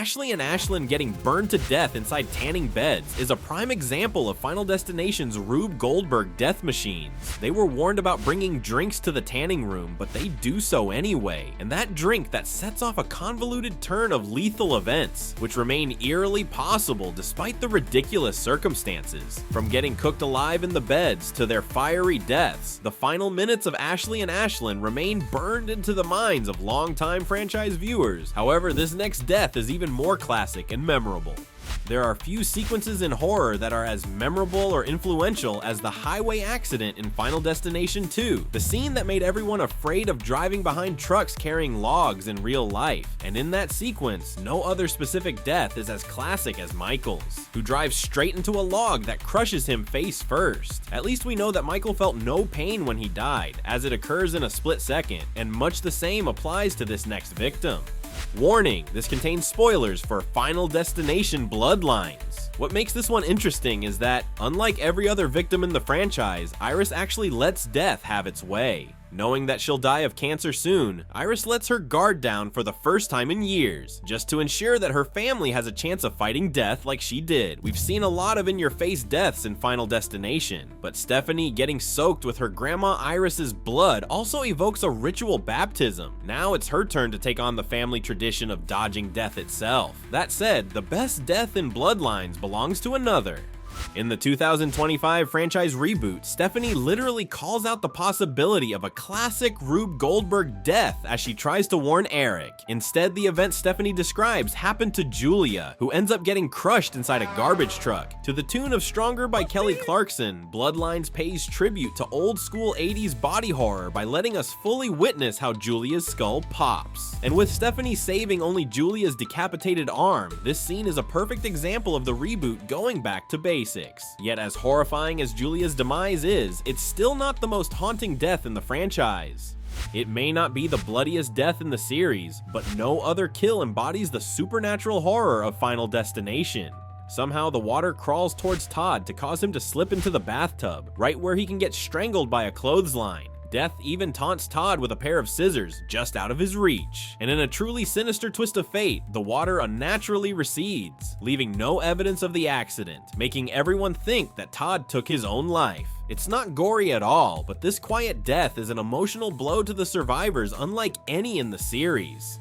Ashley and Ashlyn getting burned to death inside tanning beds is a prime example of Final Destination's Rube Goldberg death machines. They were warned about bringing drinks to the tanning room, but they do so anyway, and that drink that sets off a convoluted turn of lethal events, which remain eerily possible despite the ridiculous circumstances. From getting cooked alive in the beds to their fiery deaths, the final minutes of Ashley and Ashlyn remain burned into the minds of longtime franchise viewers. However, this next death is even more classic and memorable. There are few sequences in horror that are as memorable or influential as the highway accident in Final Destination 2, the scene that made everyone afraid of driving behind trucks carrying logs in real life. And in that sequence, no other specific death is as classic as Michael's, who drives straight into a log that crushes him face first. At least we know that Michael felt no pain when he died, as it occurs in a split second, and much the same applies to this next victim. Warning, this contains spoilers for Final Destination Bloodlines. What makes this one interesting is that, unlike every other victim in the franchise, Iris actually lets death have its way. Knowing that she'll die of cancer soon, Iris lets her guard down for the first time in years, just to ensure that her family has a chance of fighting death like she did. We've seen a lot of in-your-face deaths in Final Destination, but Stephanie getting soaked with her grandma Iris's blood also evokes a ritual baptism. Now it's her turn to take on the family tradition of dodging death itself. That said, the best death in Bloodlines belongs to another. In the 2025 franchise reboot, Stephanie literally calls out the possibility of a classic Rube Goldberg death as she tries to warn Eric. Instead, the event Stephanie describes happened to Julia, who ends up getting crushed inside a garbage truck. To the tune of Stronger by Kelly Clarkson, Bloodlines pays tribute to old school 80s body horror by letting us fully witness how Julia's skull pops. And with Stephanie saving only Julia's decapitated arm, this scene is a perfect example of the reboot going back to basics. Yet as horrifying as Julia's demise is, it's still not the most haunting death in the franchise. It may not be the bloodiest death in the series, but no other kill embodies the supernatural horror of Final Destination. Somehow the water crawls towards Todd to cause him to slip into the bathtub, right where he can get strangled by a clothesline. Death even taunts Todd with a pair of scissors just out of his reach. And in a truly sinister twist of fate, the water unnaturally recedes, leaving no evidence of the accident, making everyone think that Todd took his own life. It's not gory at all, but this quiet death is an emotional blow to the survivors unlike any in the series.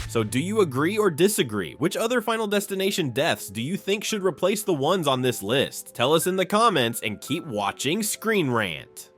So do you agree or disagree? Which other Final Destination deaths do you think should replace the ones on this list? Tell us in the comments and keep watching ScreenRant.